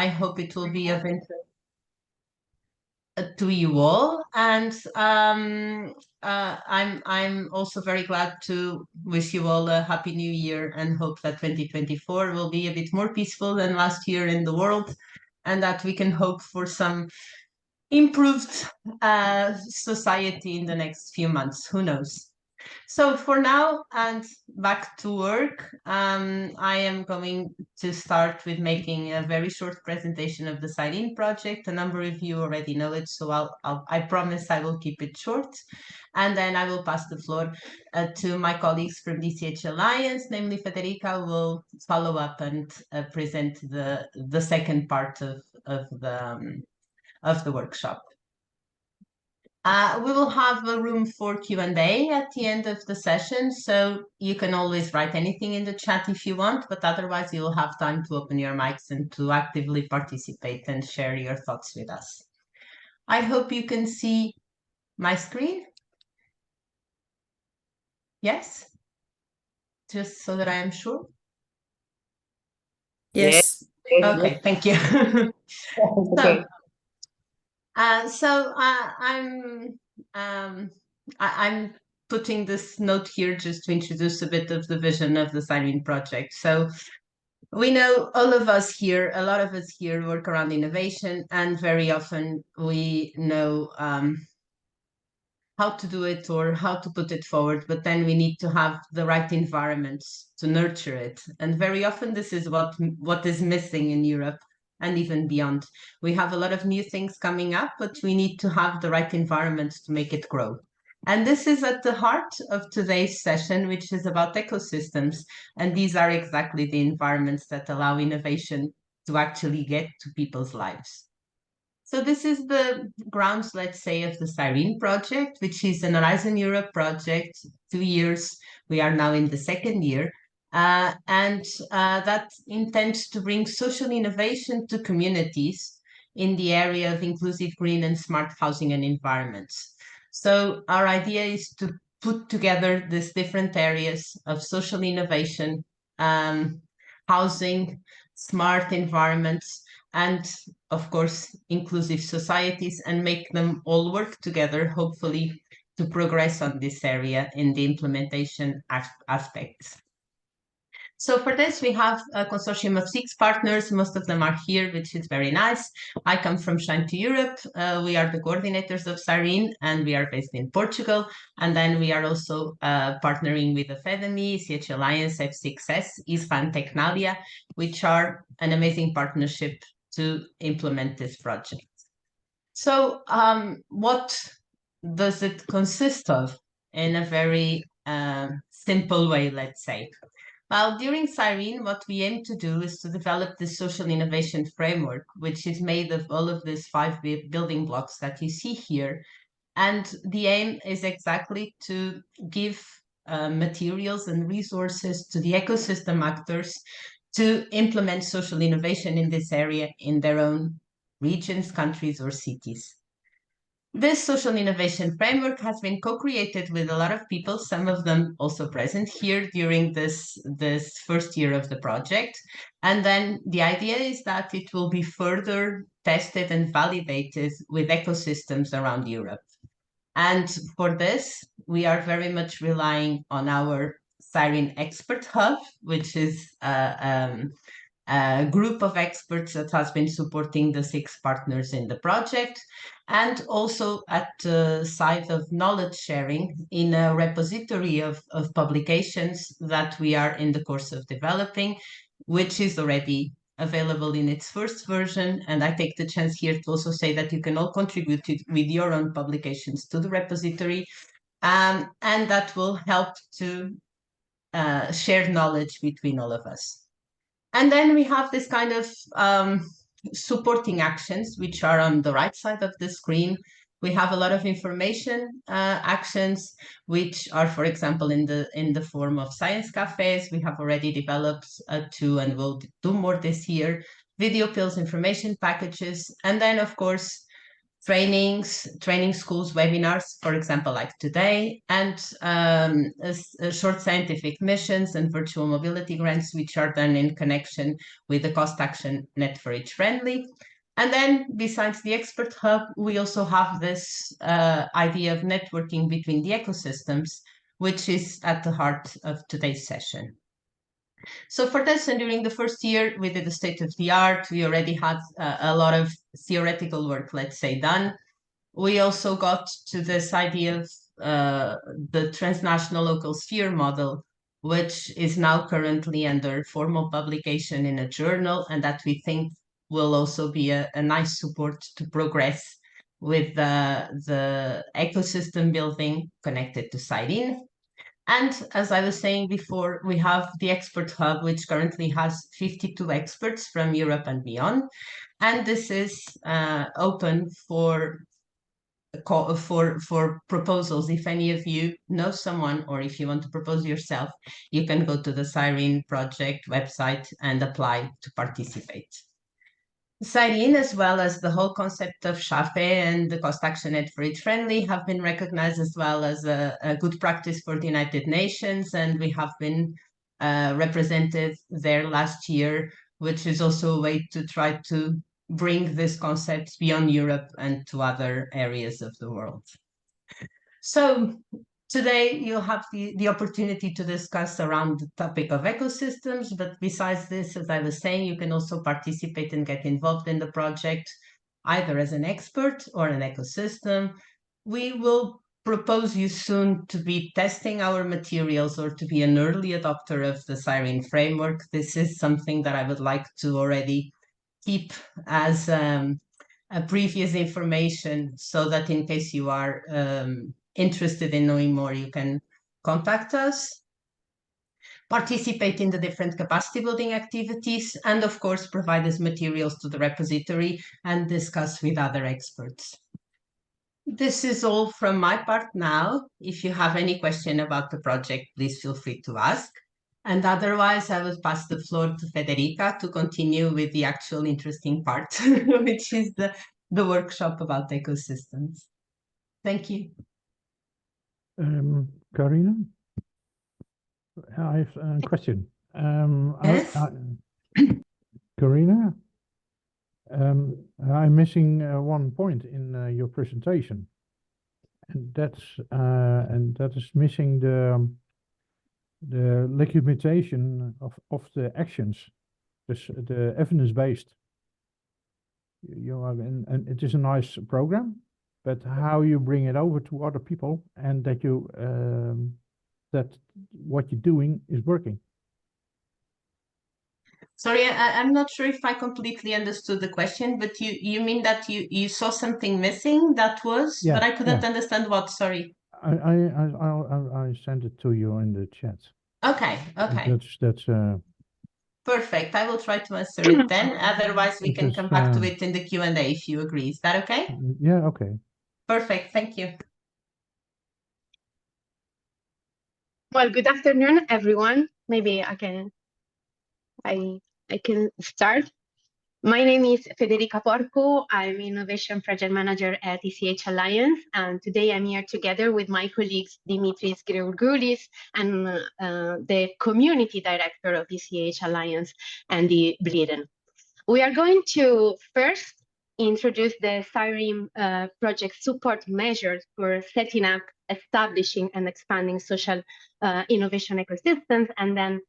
I hope it will be of interest to you all, and I'm also very glad to wish you all a happy new year and hope that 2024 will be a bit more peaceful than last year in the world, and that we can hope for some improved society in the next few months. Who knows? So for now, and back to work, I am going to start with making a very short presentation of the SIRENE project. A number of you already know it, so I promise I will keep it short. And then I will pass the floor to my colleagues from DCH Alliance, namely Federica will follow up and present the second part of the workshop. We will have a room for Q&A at the end of the session, so you can always write anything in the chat if you want, but otherwise you'll have time to open your mics and to actively participate and share your thoughts with us. I hope you can see my screen. Yes? Just so that I am sure. Yes. Okay, thank you. Okay. I'm putting this note here just to introduce a bit of the vision of the SIRENE project. So we know all of us here, a lot of us here work around innovation, and very often we know how to do it or how to put it forward, but then we need to have the right environments to nurture it. And very often this is what is missing in Europe and even beyond. We have a lot of new things coming up, but we need to have the right environments to make it grow. And this is at the heart of today's session, which is about ecosystems. And these are exactly the environments that allow innovation to actually get to people's lives. So this is the grounds, let's say, of the SIRENE project, which is an Horizon Europe project, 2 years. We are now in the second year. And that intends to bring social innovation to communities in the area of inclusive green and smart housing and environments. So our idea is to put together these different areas of social innovation, housing, smart environments, and of course, inclusive societies, and make them all work together, hopefully, to progress on this area in the implementation aspects. So for this, we have a consortium of 6 partners. Most of them are here, which is very nice. I come from Shine to Europe. We are the coordinators of SIRENE, and we are based in Portugal. And then we are also partnering with the FEDEMI, CH Alliance, F6S, ISPA, and Tecnalia, which are an amazing partnership to implement this project. So what does it consist of in a very simple way, let's say? Well, during SIRENE, what we aim to do is to develop this social innovation framework, which is made of all of these 5 building blocks that you see here. And the aim is exactly to give materials and resources to the ecosystem actors to implement social innovation in this area in their own regions, countries, or cities. This social innovation framework has been co-created with a lot of people, some of them also present here during this first year of the project. And then the idea is that it will be further tested and validated with ecosystems around Europe. And for this, we are very much relying on our SIRENE Expert Hub, which is a group of experts that has been supporting the 6 partners in the project, and also at the side of knowledge sharing in a repository of publications that we are in the course of developing, which is already available in its first version. And I take the chance here to also say that you can all contribute with your own publications to the repository, and that will help to share knowledge between all of us. And then we have this kind of supporting actions, which are on the right side of the screen. We have a lot of information actions, which are, for example, in the form of science cafes. We have already developed 2, and we'll do more this year. Video pills, information packages, and then, of course, training schools, webinars, for example, like today, and short scientific missions and virtual mobility grants, which are done in connection with the cost action net for each friendly. And then besides the expert hub, we also have this idea of networking between the ecosystems, which is at the heart of today's session. So for this, and during the first year, we did the state of the art. We already had a lot of theoretical work, let's say, done. We also got to this idea of the transnational local sphere model, which is now currently under formal publication in a journal, and that we think will also be a nice support to progress with the ecosystem building connected to SIRENE. And as I was saying before, we have the Expert Hub, which currently has 52 experts from Europe and beyond. And this is open for proposals. If any of you know someone, or if you want to propose yourself, you can go to the SIRENE project website and apply to participate. SIRENE, as well as the whole concept of SHAFE and the cost action net for each friendly, have been recognized as well as a good practice for the United Nations, and we have been represented there last year, which is also a way to try to bring this concept beyond Europe and to other areas of the world. So today you'll have the opportunity to discuss around the topic of ecosystems, but besides this, as I was saying, you can also participate and get involved in the project, either as an expert or an ecosystem. We will propose you soon to be testing our materials or to be an early adopter of the SIRENE framework. This is something that I would like to already keep as a previous information, so that in case you are interested in knowing more, you can contact us, participate in the different capacity building activities, and of course, provide us materials to the repository and discuss with other experts. This is all from my part now. If you have any question about the project, please feel free to ask. And otherwise, I will pass the floor to Federica to continue with the actual interesting part, which is the workshop about ecosystems. Thank you. Karina, I have a question. Yes? Karina, I'm missing one point in your presentation, and that is missing the legitimation of the actions, the evidence-based. You have, and it is a nice program, but how you bring it over to other people, and that you that what you're doing is working. Sorry, I'm not sure if I completely understood the question, but you mean that you saw something missing that was, Yeah, but I couldn't yeah. understand what, sorry. I sent it to you in the chat. Okay, okay. That's Perfect. I will try to answer it then. Otherwise, we can come back to it in the Q&A if you agree. Is that okay? Yeah, okay. Perfect. Thank you. Well, good afternoon, everyone. Maybe I can start. My name is Federica Porcu. I'm Innovation Project Manager at ECH Alliance, and today I'm here together with my colleagues Dimitris Greurgoulis and the Community Director of ECH Alliance, Andy Bleeden. We are going to first introduce the SIRENE project support measures for setting up, establishing, and expanding social innovation ecosystems, and then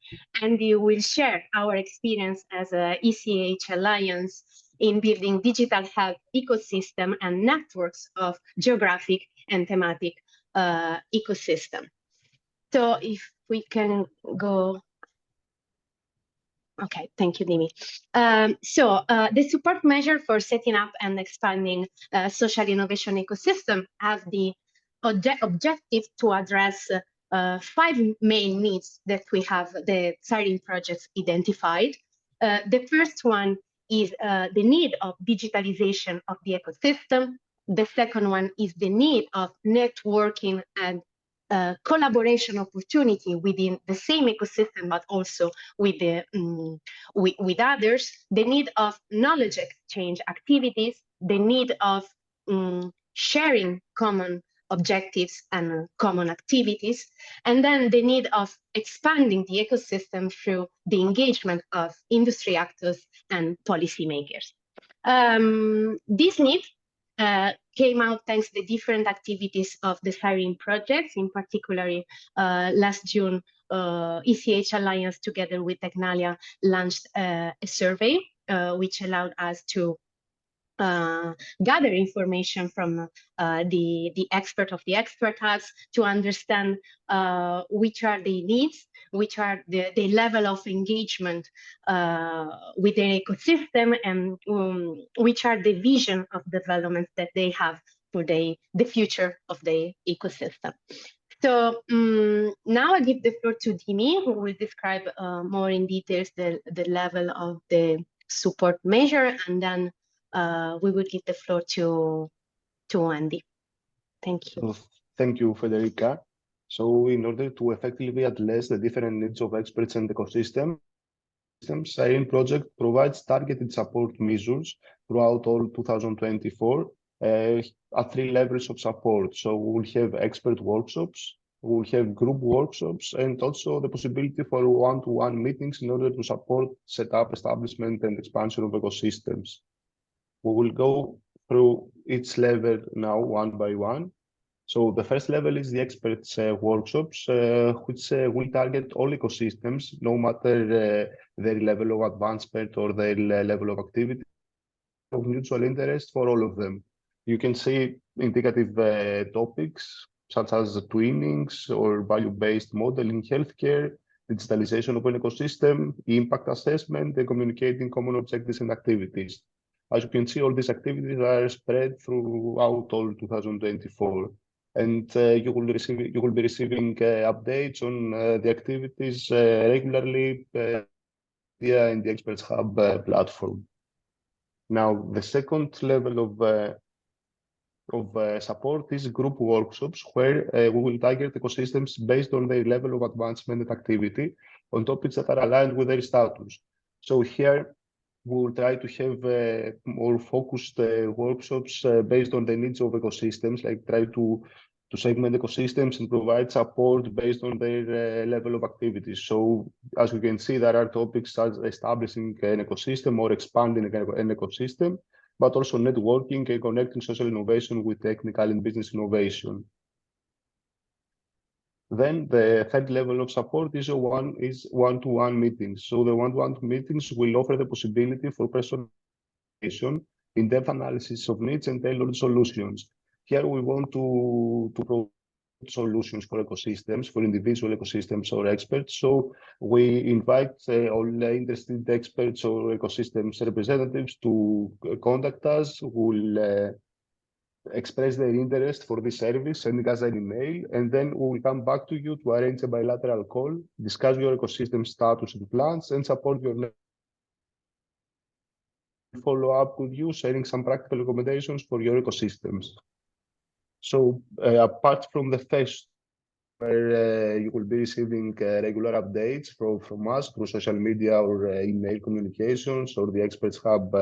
Andy will share our experience as a ECH Alliance in building digital health ecosystem and networks of geographic and thematic ecosystem. So if we can go. Okay, thank you, Dimi. The support measure for setting up and expanding social innovation ecosystem have the objective to address 5 main needs that we have the SIRENE projects identified. The first one is the need of digitalization of the ecosystem. The second one is the need of networking and collaboration opportunity within the same ecosystem, but also with the with others. The need of knowledge exchange activities. The need of sharing common objectives and common activities, and then the need of expanding the ecosystem through the engagement of industry actors and policymakers. This need came out thanks to the different activities of the SIRENE projects. In particular, last June, ECH Alliance together with Tecnalia launched a survey which allowed us to gather information from the expert of the experts to understand which are the needs, which are the level of engagement with the ecosystem, and which are the vision of development that they have for the future of the ecosystem. So now I give the floor to Dimi, who will describe more in details the level of the support measure, and then we will give the floor to Andy. Thank you. Thank you, Federica. So in order to effectively address the different needs of experts and ecosystem, SIRENE project provides targeted support measures throughout all 2024 at 3 levels of support. So we'll have expert workshops, we'll have group workshops, and also the possibility for one-to-one meetings in order to support setup, establishment, and expansion of ecosystems. We will go through each level now one by one. So the first level is the experts workshops, which will target all ecosystems, no matter their level of advancement or their level of activity, of mutual interest for all of them. You can see indicative topics such as twinnings or value-based model in healthcare, digitalization of an ecosystem, impact assessment, and communicating common objectives and activities. As you can see, all these activities are spread throughout all 2024. And you will be receiving updates on the activities regularly via in the Experts Hub platform. Now, the second level of support is group workshops, where we will target ecosystems based on their level of advancement and activity on topics that are aligned with their status. So here, we will try to have more focused workshops based on the needs of ecosystems, like try to segment ecosystems and provide support based on their level of activities. So as you can see, there are topics such as establishing an ecosystem or expanding an ecosystem, but also networking and connecting social innovation with technical and business innovation. Then the third level of support is one-to-one meetings. So the one-to-one meetings will offer the possibility for personalization, in-depth analysis of needs, and tailored solutions. Here we want to provide solutions for ecosystems, for individual ecosystems or experts. So we invite all interested experts or ecosystems representatives to contact us, who will express their interest for this service, sending us an email, and then we will come back to you to arrange a bilateral call, discuss your ecosystem status and plans, and support your follow up with you, sharing some practical recommendations for your ecosystems. So apart from the first, where you will be receiving regular updates from us through social media or email communications or the Experts Hub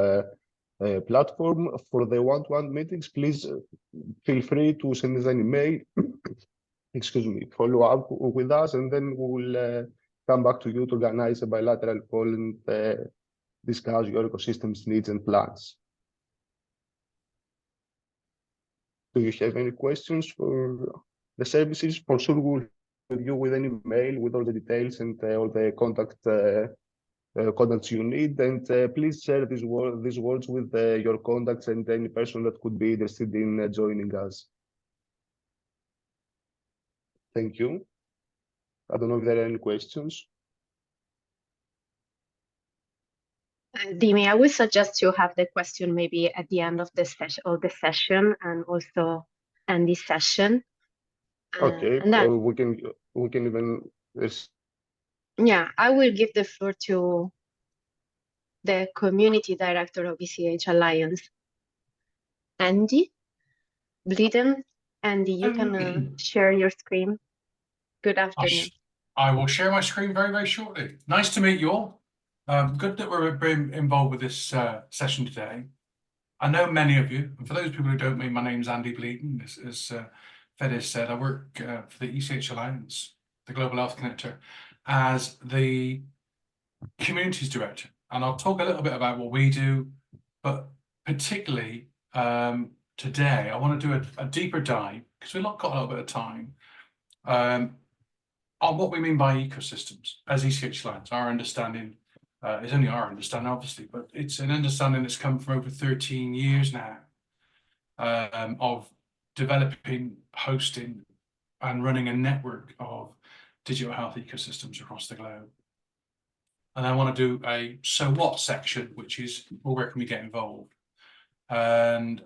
platform, for the one-to-one meetings, please feel free to send us an email, excuse me, follow up with us, and then we will come back to you to organize a bilateral call and discuss your ecosystem's needs and plans. Do you have any questions for the services? For sure, we'll with you with an email with all the details and all the contacts you need. And please share these words with your contacts and any person that could be interested in joining us. Thank you. I don't know if there are any questions. Dimi, I would suggest you have the question maybe at the end of the session, and also end this session. Okay, and then, we can even. Yeah, I will give the floor to the community director of ECH Alliance, Andy Bleeden. Andy, you can share your screen. Good afternoon. I will share my screen very, very shortly. Nice to meet you all. Good that we're involved with this session today. I know many of you, and for those people who don't know me, my name's Andy Bleeden. As Fede said, I work for the ECH Alliance, the Global Health Connector, as the Communities Director. And I'll talk a little bit about what we do, but particularly today, I want to do a deeper dive, because we've got a little bit of time, on what we mean by ecosystems as ECH Alliance. Our understanding is only our understanding, obviously, but it's an understanding that's come from over 13 years now of developing, hosting, and running a network of digital health ecosystems across the globe. And I want to do a so what section, which is, well, where can we get involved? And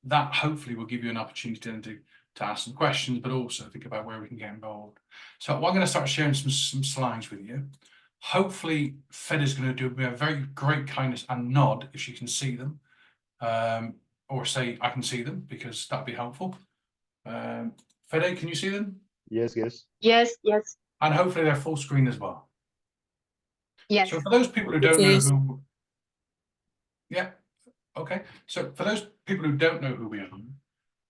that hopefully will give you an opportunity to ask some questions, but also think about where we can get involved. So I'm going to start sharing some slides with you. Hopefully, Fed is going to do me a very great kindness and nod if she can see them, or say I can see them, because that'd be helpful. Fede, can you see them? Yes, yes. Yes, yes, And hopefully they're full screen as well. yes. So for those people who don't know who, yeah, okay. So for those people who don't know who we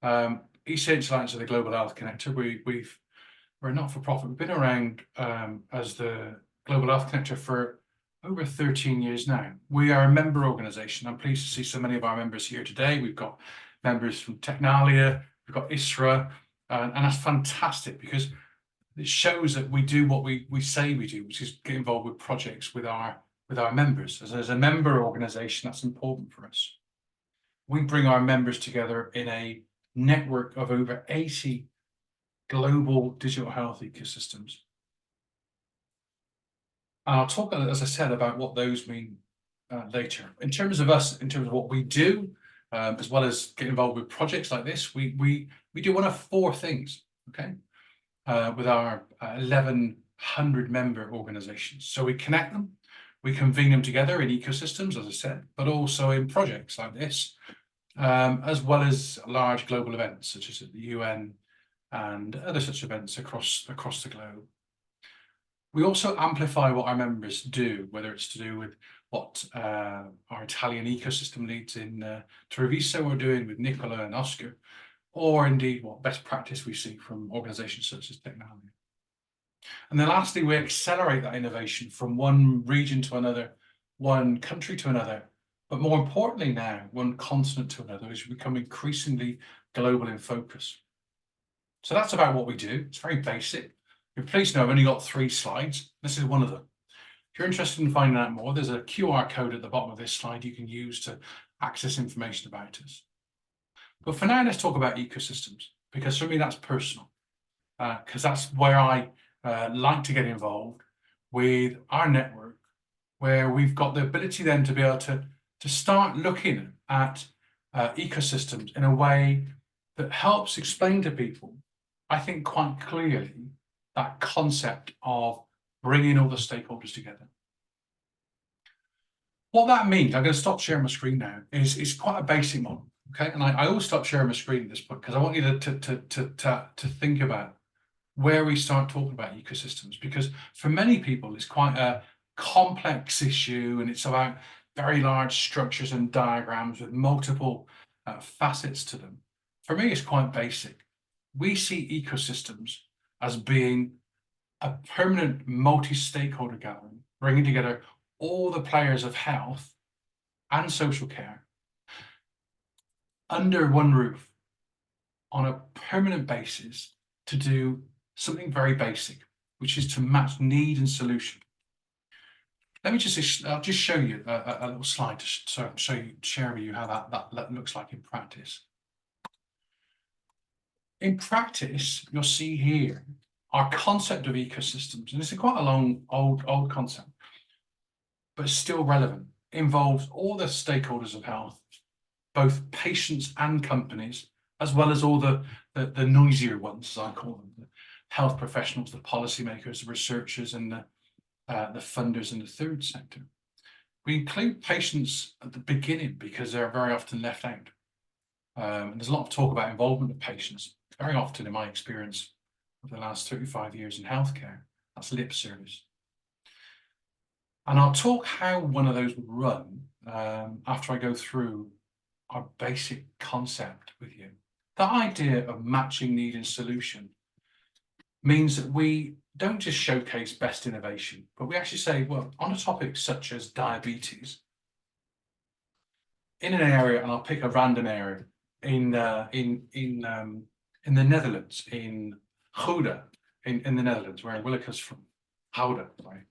are, ECH Alliance are the Global Health Connector. We're a not-for-profit. We've been around as the Global Health Connector for over 13 years now. We are a member organisation. I'm pleased to see so many of our members here today. We've got members from Technalia, we've got ISRA, and that's fantastic, because it shows that we do what we say we do, which is get involved with projects with our members. As a member organisation, that's important for us. We bring our members together in a network of over 80 global digital health ecosystems. And I'll talk, as I said, about what those mean later. In terms of us, in terms of what we do, as well as get involved with projects like this, we do one of four things, okay? With our 1,100 member organizations. So we connect them, we convene them together in ecosystems, as I said, but also in projects like this, as well as large global events such as at the UN and other such events across the globe. We also amplify what our members do, whether it's to do with what our Italian ecosystem leads in Treviso are doing with Nicola and Oscar, or indeed what best practice we see from organizations such as Technalia. And then lastly, we accelerate that innovation from one region to another, one country to another, but more importantly now, one continent to another, as we become increasingly global in focus. So that's about what we do. It's very basic. You're pleased to know I've only got 3 slides. This is one of them. If you're interested in finding out more, there's a QR code at the bottom of this slide you can use to access information about us. But for now, let's talk about ecosystems, because for me, that's personal, because that's where I like to get involved with our network, where we've got the ability then to be able to start looking at ecosystems in a way that helps explain to people, I think quite clearly, that concept of bringing all the stakeholders together. What that means, I'm going to stop sharing my screen now, is quite a basic model. Okay, and I always stop sharing my screen at this point because I want you to think about where we start talking about ecosystems, because for many people it's quite a complex issue and it's about very large structures and diagrams with multiple facets to them. For me, it's quite basic. We see ecosystems as being a permanent multi-stakeholder gathering, bringing together all the players of health and social care under one roof on a permanent basis to do something very basic, which is to match need and solution. Let me I'll just show you a little slide to share with you how that looks like in practice. In practice, you'll see here our concept of ecosystems, and this is quite a long, old concept, but still relevant. Involves all the stakeholders of health, both patients and companies, as well as all the noisier ones, as I call them, the health professionals, the policymakers, the researchers, and the funders in the third sector. We include patients at the beginning because they're very often left out. And there's a lot of talk about involvement of patients. Very often, in my experience of the last 35 years in healthcare, that's lip service. And I'll talk how one of those would run after I go through our basic concept with you. The idea of matching need and solution means that we don't just showcase best innovation, but we actually say, well, on a topic such as diabetes, in an area, and I'll pick a random area in the Netherlands, in Gouda, in the Netherlands, where Willike's from, Gouda, sorry,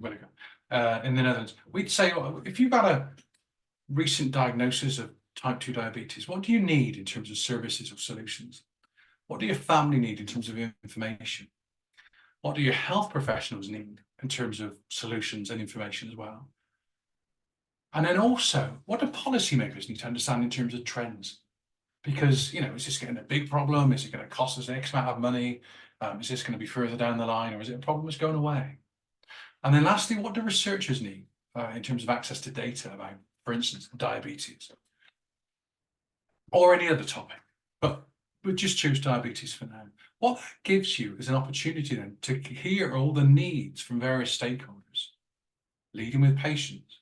Willeke, in the Netherlands, we'd say, well, if you've got a recent diagnosis of type 2 diabetes, what do you need in terms of services or solutions? What do your family need in terms of information? What do your health professionals need in terms of solutions and information as well? And then also, what do policymakers need to understand in terms of trends? Because, you know, is this getting a big problem? Is it going to cost us X amount of money? Is this going to be further down the line, or is it a problem that's going away? And then lastly, what do researchers need in terms of access to data about, for instance, diabetes or any other topic? But we'll just choose diabetes for now. What that gives you is an opportunity then to hear all the needs from various stakeholders, leading with patients.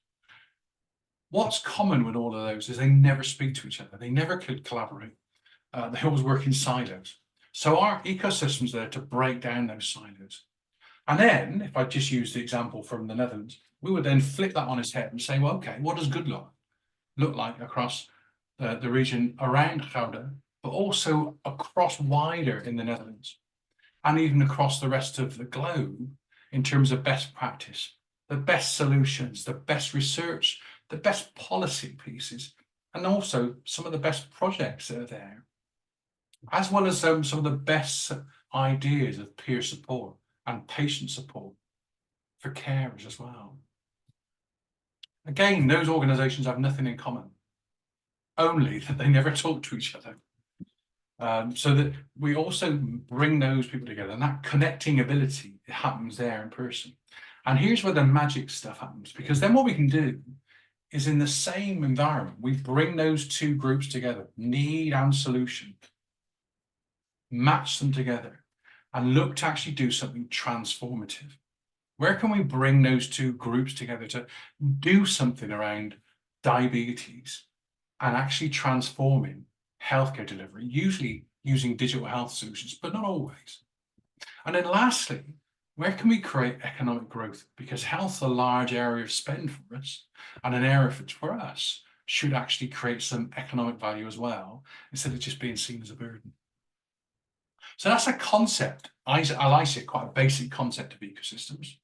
What's common with all of those is they never speak to each other. They never could collaborate. They always work in silos. So our ecosystem's there to break down those silos. And then, if I just use the example from the Netherlands, we would then flip that on its head and say, well, okay, what does good look like across the region around Gouda, but also across wider in the Netherlands, and even across the rest of the globe in terms of best practice, the best solutions, the best research, the best policy pieces, and also some of the best projects that are there, as well as some of the best ideas of peer support and patient support for carers as well. Again, those organisations have nothing in common, only that they never talk to each other. So that we also bring those people together, and that connecting ability happens there in person. And here's where the magic stuff happens, because then what we can do is, in the same environment, we bring those two groups together, need and solution, match them together, and look to actually do something transformative. Where can we bring those two groups together to do something around diabetes and actually transforming healthcare delivery, usually using digital health solutions, but not always? And then lastly, where can we create economic growth? Because health's a large area of spend for us, and an area for us should actually create some economic value as well, instead of just being seen as a burden. So that's a concept. I like it, quite a basic concept of ecosystems.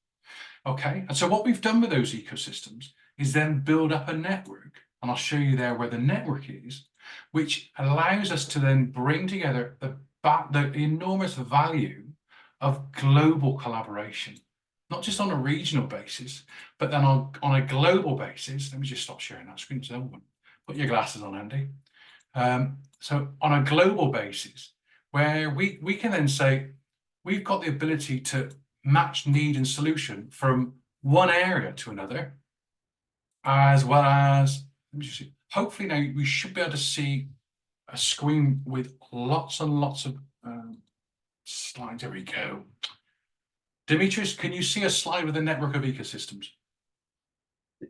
Okay, and so what we've done with those ecosystems is then build up a network, and I'll show you there where the network is, which allows us to then bring together the enormous value of global collaboration, not just on a regional basis, but then on a global basis. Let me just stop sharing that screen so everyone, put your glasses on, Andy. So on a global basis, where we can then say, we've got the ability to match need and solution from one area to another, as well as, let me just see, hopefully now we should be able to see a screen with lots and lots of slides. There we go. Demetrius, can you see a slide with a network of ecosystems?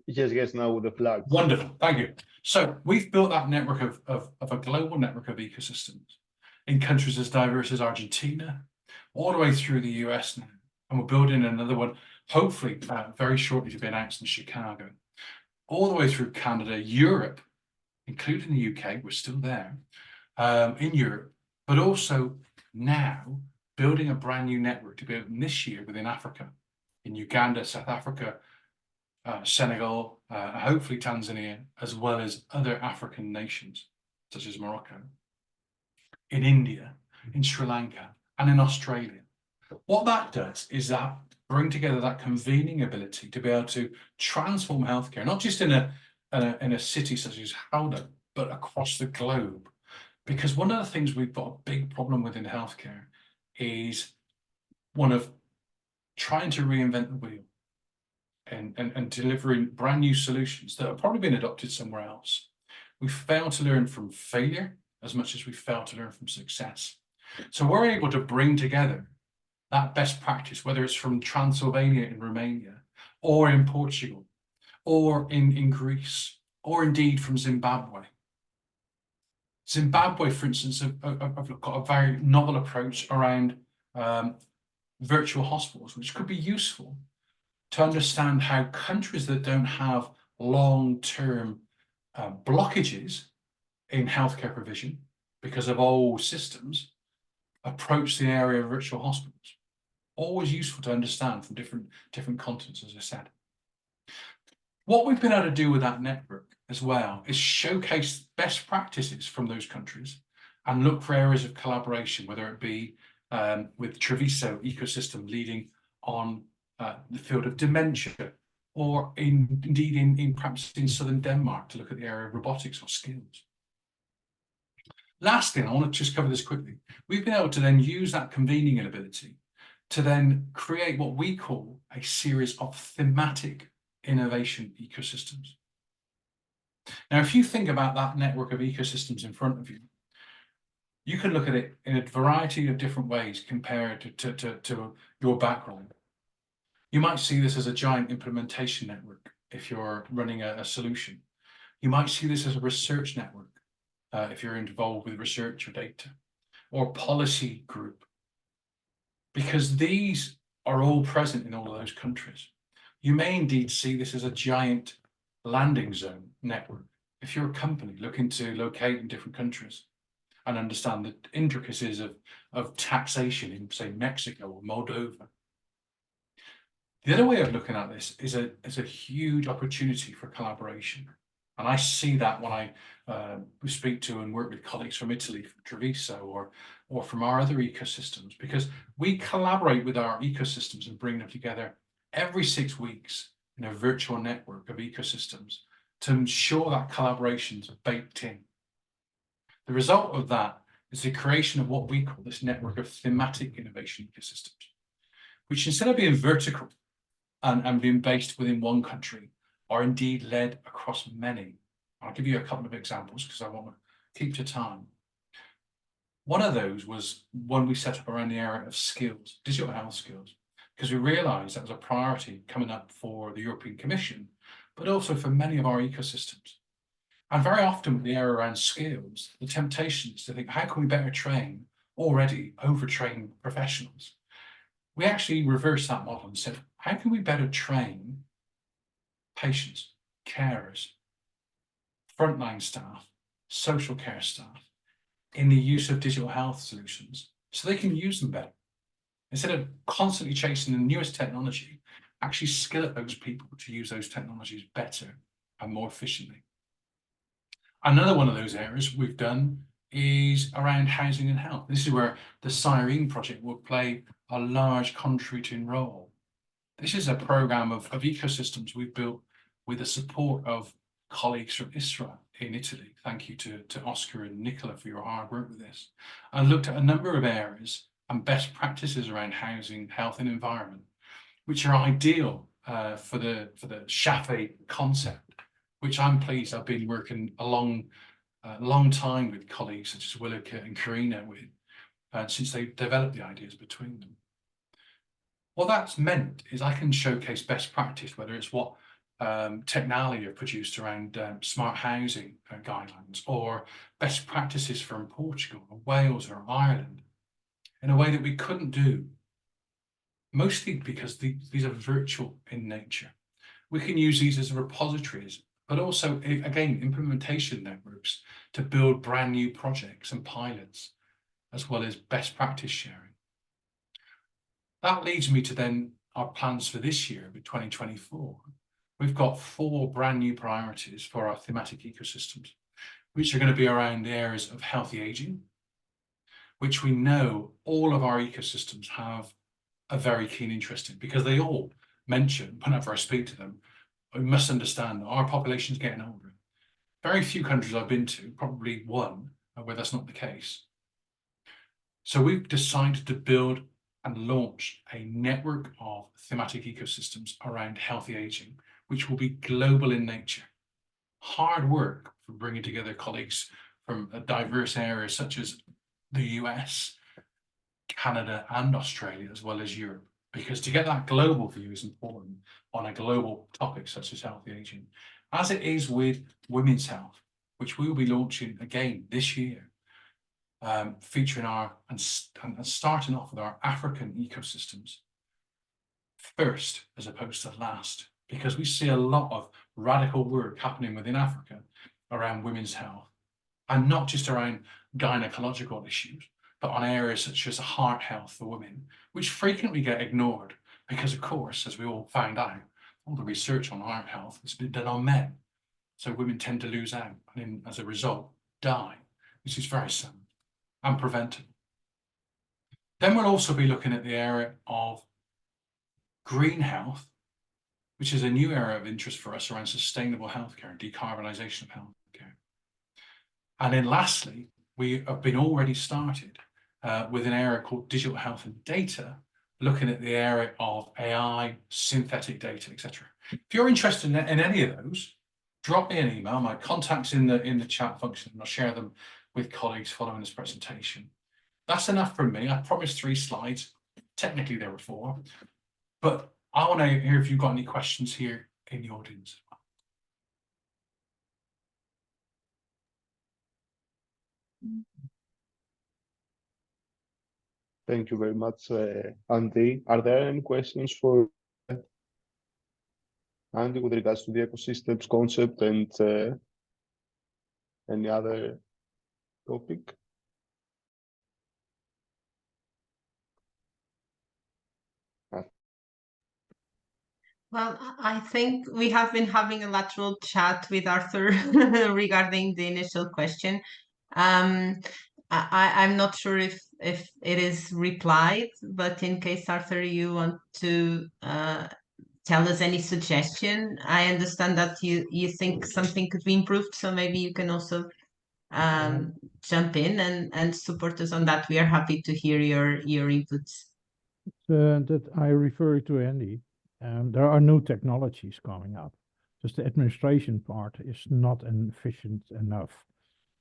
Yes, now with the flags. Wonderful, thank you. So we've built that network of a global network of ecosystems in countries as diverse as Argentina, all the way through the US now. And we're building another one, hopefully very shortly to be announced in Chicago, all the way through Canada, Europe, including the UK, we're still there, in Europe, but also now building a brand new network to be open this year within Africa, in Uganda, South Africa, Senegal, hopefully Tanzania, as well as other African nations, such as Morocco, in India, in Sri Lanka, and in Australia. What that does is that bring together that convening ability to be able to transform healthcare, not just in a city such as Gouda, but across the globe. Because one of the things we've got a big problem with in healthcare is one of trying to reinvent the wheel and delivering brand new solutions that have probably been adopted somewhere else. We fail to learn from failure as much as we fail to learn from success. So we're able to bring together that best practice, whether it's from Transylvania in Romania, or in Portugal, or in Greece, or indeed from Zimbabwe, Zimbabwe, for instance, have got a very novel approach around virtual hospitals, which could be useful to understand how countries that don't have long-term blockages in healthcare provision because of old systems approach the area of virtual hospitals. Always useful to understand from different continents, as I said. What we've been able to do with that network as well is showcase best practices from those countries and look for areas of collaboration, whether it be with Treviso ecosystem leading on the field of dementia, or indeed in perhaps in southern Denmark to look at the area of robotics or skills. Lastly, and I want to just cover this quickly, we've been able to then use that convening ability to then create what we call a series of thematic innovation ecosystems. Now, if you think about that network of ecosystems in front of you, you can look at it in a variety of different ways compared to your background. You might see this as a giant implementation network if you're running a solution. You might see this as a research network if you're involved with research or data, or policy group, because these are all present in all of those countries. You may indeed see this as a giant landing zone network if you're a company looking to locate in different countries and understand the intricacies of taxation in, say, Mexico or Moldova. The other way of looking at this is a huge opportunity for collaboration. And I see that when I speak to and work with colleagues from Italy, from Treviso, or from our other ecosystems, because we collaborate with our ecosystems and bring them together every 6 weeks in a virtual network of ecosystems to ensure that collaboration is baked in. The result of that is the creation of what we call this network of thematic innovation ecosystems, which instead of being vertical and being based within one country, are indeed led across many. I'll give you a couple of examples because I want to keep to time. One of those was one we set up around the area of skills, digital health skills, because we realized that was a priority coming up for the European Commission, but also for many of our ecosystems. And very often with the area around skills, the temptation is to think, how can we better train already overtrained professionals? We actually reversed that model and said, how can we better train patients, carers, frontline staff, social care staff in the use of digital health solutions so they can use them better? Instead of constantly chasing the newest technology, actually skill up those people to use those technologies better and more efficiently. Another one of those areas we've done is around housing and health. This is where the SIRENE project will play a large contributing role. This is a program of ecosystems we've built with the support of colleagues from ISRA in Italy. Thank you to Oscar and Nicola for your hard work with this. And looked at a number of areas and best practices around housing, health and environment, which are ideal for the SHAFE concept, which I'm pleased I've been working a long time with colleagues such as Willeke and Karina with, since they developed the ideas between them. What that's meant is I can showcase best practice, whether it's what technology have produced around smart housing guidelines, or best practices from Portugal or Wales or Ireland, in a way that we couldn't do, mostly because these are virtual in nature. We can use these as repositories, but also, again, implementation networks to build brand new projects and pilots, as well as best practice sharing. That leads me to then our plans for this year, with 2024. We've got 4 brand new priorities for our thematic ecosystems, which are going to be around the areas of healthy aging, which we know all of our ecosystems have a very keen interest in, because they all mention, whenever I speak to them, we must understand that our population is getting older. Very few countries I've been to, probably one, where that's not the case. So we've decided to build and launch a network of thematic ecosystems around healthy aging, which will be global in nature. Hard work for bringing together colleagues from a diverse areas such as the US, Canada and Australia, as well as Europe, because to get that global view is important on a global topic such as healthy aging, as it is with women's health, which we will be launching again this year, featuring and starting off with our African ecosystems first as opposed to last, because we see a lot of radical work happening within Africa around women's health, and not just around gynecological issues, but on areas such as heart health for women, which frequently get ignored because, of course, as we all found out, all the research on heart health has been done on men. So women tend to lose out and, as a result, die, which is very sad and preventable. Then we'll also be looking at the area of green health, which is a new area of interest for us around sustainable healthcare and decarbonisation of healthcare. And then lastly, we have been already started with an area called digital health and data, looking at the area of AI, synthetic data, etc. If you're interested in any of those, drop me an email. My contact's in the chat function, and I'll share them with colleagues following this presentation. That's enough from me. I promised 3 slides. Technically, there were 4, but I want to hear if you've got any questions here in the audience. Thank you very much, Andy. Are there any questions for Andy with regards to the ecosystems concept and any other topic? Well, I think we have been having a lateral chat with Arthur regarding the initial question. I'm not sure if it is replied, but in case, Arthur, you want to tell us any suggestion, I understand that you think something could be improved, so maybe you can also jump in and support us on that. We are happy to hear your inputs. That I refer to Andy. There are new technologies coming up. Just the administration part is not efficient enough.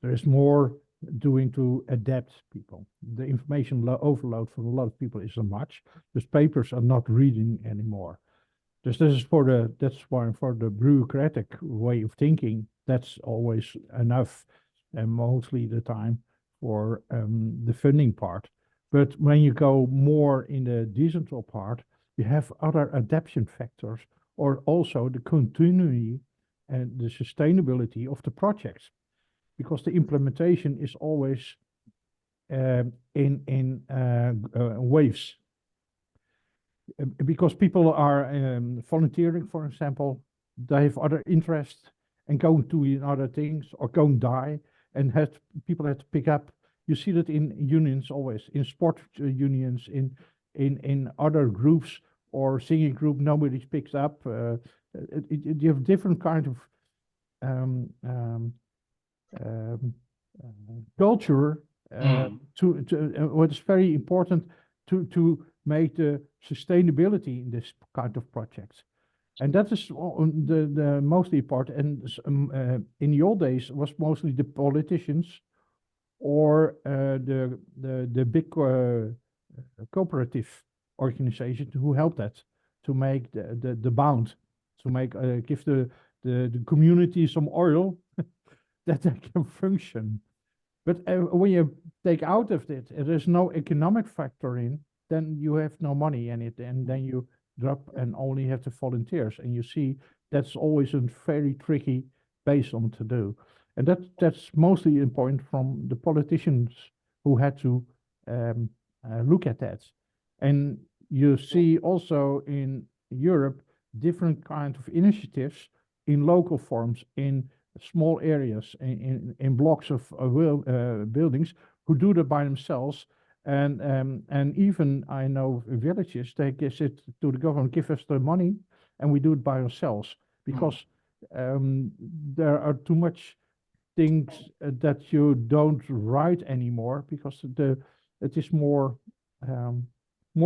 There is more doing to adapt people. The information overload for a lot of people is so much. Those papers are not reading anymore. This is that's why for the bureaucratic way of thinking, that's always enough, and mostly the time for the funding part. But when you go more in the decentral part, you have other adaptation factors, or also the continuity and the sustainability of the projects, because the implementation is always in waves. Because people are volunteering, for example, they have other interests and going to other things or going die, and people have to pick up. You see that in unions always, in sport unions, in other groups or singing group, nobody picks up. You have different kind of culture. What is very important to make the sustainability in this kind of projects. And that is the mostly part. And in the old days, it was mostly the politicians or the big cooperative organizations who helped that to make the bound, to make give the community some oil that they can function. But when you take out of it, there's no economic factor in, then you have no money in it, and then you drop and only have the volunteers. And you see that's always a very tricky base on to do. And that's mostly a point from the politicians who had to look at that. And you see also in Europe different kinds of initiatives in local forms, in small areas, in blocks of buildings, who do that by themselves. And even I know villages, they said to the government, give us the money, and we do it by ourselves, because there are too much things that you don't write anymore, because it is more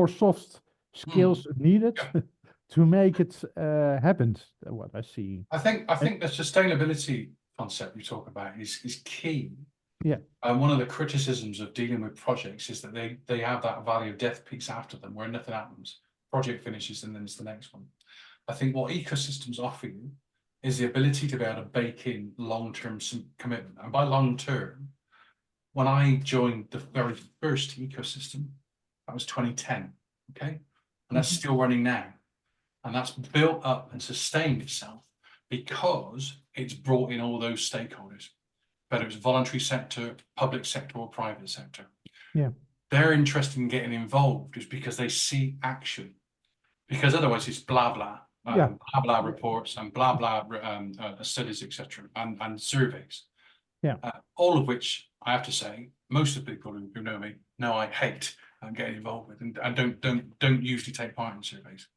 soft skills needed to make it happen. What I see. I think the sustainability concept you talk about is key. Yeah. And one of the criticisms of dealing with projects is that they have that valley of death piece after them, where nothing happens. Project finishes and then it's the next one. I think what ecosystems offer you is the ability to be able to bake in long-term commitment. And by long-term, when I joined the very first ecosystem, that was 2010, okay? And that's still running now. And that's built up and sustained itself because it's brought in all those stakeholders, whether it's voluntary sector, public sector, or private sector. Yeah. They're interested in getting involved is because they see action. Because otherwise it's blah, blah. Blah blah reports and blah blah studies, etc., and surveys. Yeah. All of which I have to say, most of the people who know me know I hate getting involved with, and don't usually take part in surveys.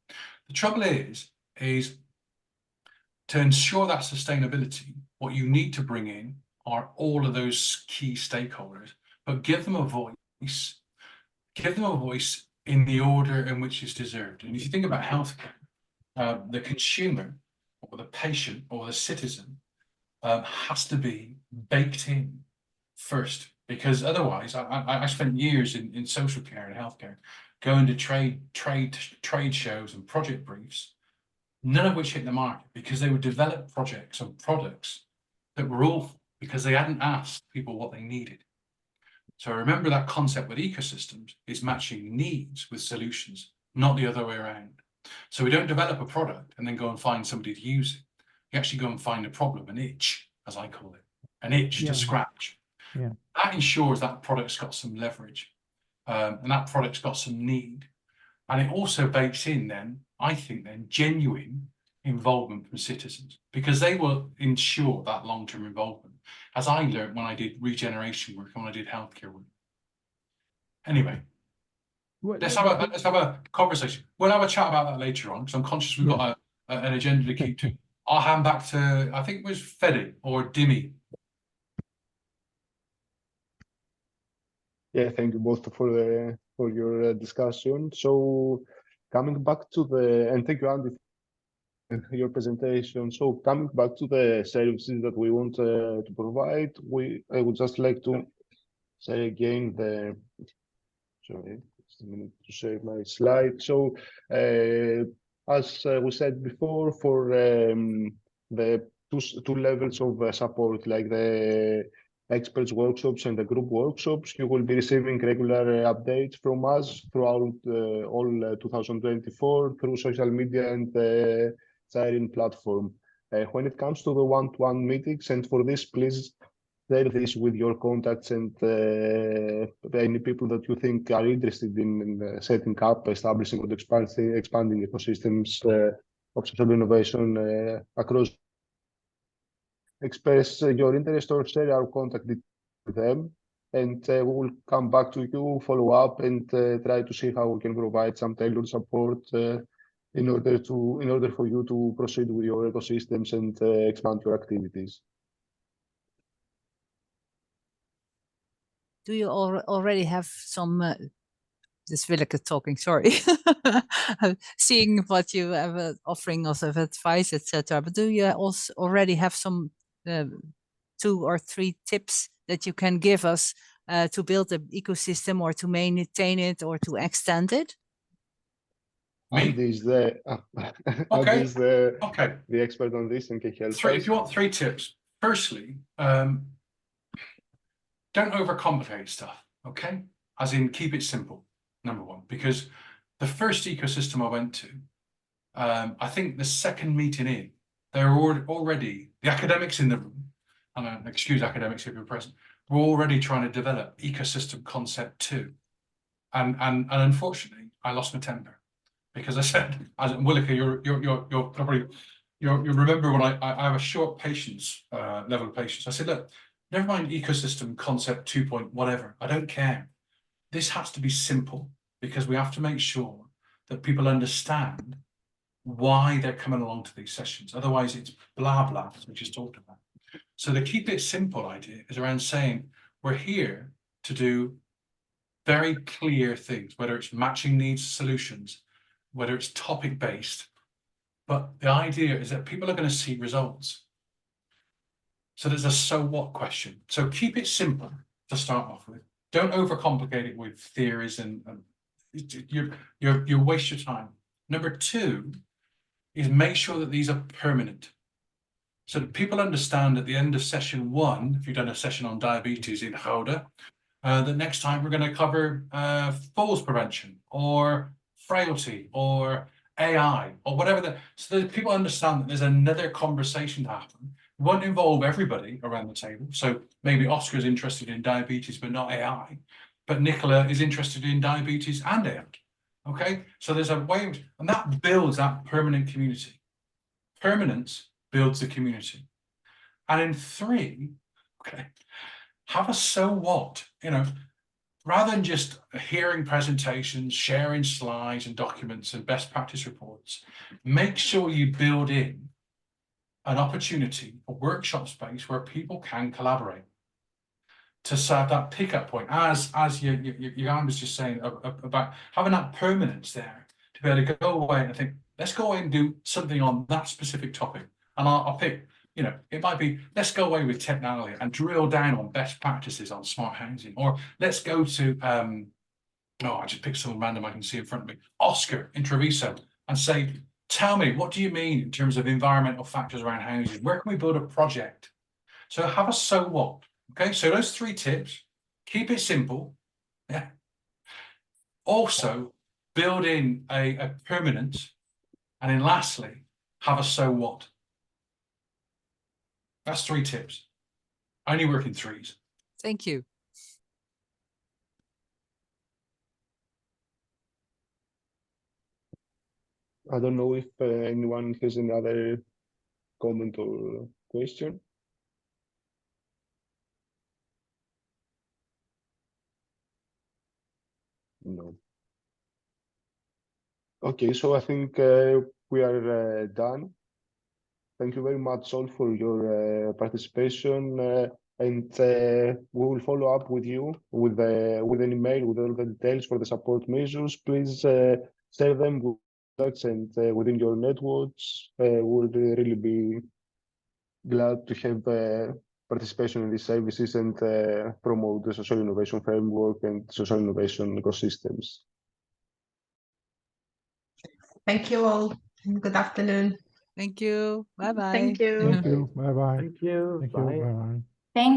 The trouble is to ensure that sustainability, what you need to bring in are all of those key stakeholders, but give them a voice. Give them a voice in the order in which it's deserved. And if you think about healthcare, the consumer or the patient or the citizen has to be baked in first, because otherwise I spent years in social care and healthcare going to trade shows and project briefs, none of which hit the market because they would develop projects and products that were awful because they hadn't asked people what they needed. So remember that concept with ecosystems is matching needs with solutions, not the other way around. So we don't develop a product and then go and find somebody to use it. You actually go and find a problem, an itch, as I call it, an itch to scratch. Yeah. That ensures that product's got some leverage, and that product's got some need. And it also bakes in then, I think then, genuine involvement from citizens, because they will ensure that long-term involvement, as I learned when I did regeneration work and when I did healthcare work. Anyway. Let's have a conversation. We'll have a chat about that later on, because I'm conscious we've got an agenda to keep to. I'll hand back to, I think it was Fede or Dimi. Yeah, thank you both for your discussion. So coming back to and thank you, Andy, for your presentation. So coming back to the services that we want to provide, I would just like to say again sorry, just a minute to share my slide. So as we said before, for the two levels of support, like the experts workshops and the group workshops, you will be receiving regular updates from us throughout all 2024 through social media and the SIRENE platform. When it comes to the one-to-one meetings, and for this, please share this with your contacts and any people that you think are interested in setting up, establishing, or expanding ecosystems of social innovation across. Express your interest or share our contact details with them, and we will come back to you, follow up, and try to see how we can provide some tailored support in order for you to proceed with your ecosystems and expand your activities. Do you already have some, this Willeke talking, sorry, seeing what you have offering us of advice, etc. But do you also already have some 2 or 3 tips that you can give us to build an ecosystem or to maintain it or to extend it? Andy is the expert on this and can help us. If you want 3 tips, firstly, don't overcomplicate stuff, okay? As in, keep it simple, number 1. Because the first ecosystem I went to, I think the second meeting in, there were already, the academics in the room, and excuse academics if you're present, were already trying to develop ecosystem concept 2. And unfortunately, I lost my temper. Because I said, as Willeke, you're probably, you remember when I have a short patience, level of patience. I said, look, never mind ecosystem concept 2 point whatever, I don't care. This has to be simple, because we have to make sure that people understand why they're coming along to these sessions. Otherwise it's blah, blah, as we just talked about. So the keep it simple idea is around saying, we're here to do very clear things, whether it's matching needs solutions, whether it's topic based, but the idea is that people are going to see results. So there's a so what question. So keep it simple to start off with. Don't overcomplicate it with theories and you waste your time. Number 2 is make sure that these are permanent. so that people understand at the end of session 1, if you've done a session on diabetes in Gouda, that next time we're going to cover falls prevention or frailty or AI or whatever. So that people understand that there's another conversation to happen. It won't involve everybody around the table. So maybe Oscar's interested in diabetes but not AI, but Nicola is interested in diabetes and AI. Okay, so there's a way, and that builds that permanent community. Permanence builds the community. And in 3, okay, have a so what, you know, rather than just hearing presentations, sharing slides and documents and best practice reports, make sure you build in an opportunity, a workshop space where people can collaborate to serve that pickup point, as Jan was just saying about having that permanence there, to be able to go away and think, let's go away and do something on that specific topic. And I'll pick, you know, it might be, let's go away with technology and drill down on best practices on smart housing, or let's go to, I just picked someone random I can see in front of me, Oscar in Treviso, and say, tell me, what do you mean in terms of environmental factors around housing? Where can we build a project? So have a so what. Okay, so those 3 tips, keep it simple. Yeah. Also, build in a permanence. And then lastly, have a so what. That's 3 tips. I only work in 3s. Thank you. I don't know if anyone has any other comment or question. No. Okay, so I think we are done. Thank you very much all for your participation, and we will follow up with you with an email with all the details for the support measures. Please share them with us and within your networks. We'll really be glad to have participation in these services and promote the social innovation framework and social innovation ecosystems. Thank you all. Good afternoon. Thank you. Bye bye. Thank you. Thank you. Bye bye. Thank you. Thank you. Bye. Bye bye. Thank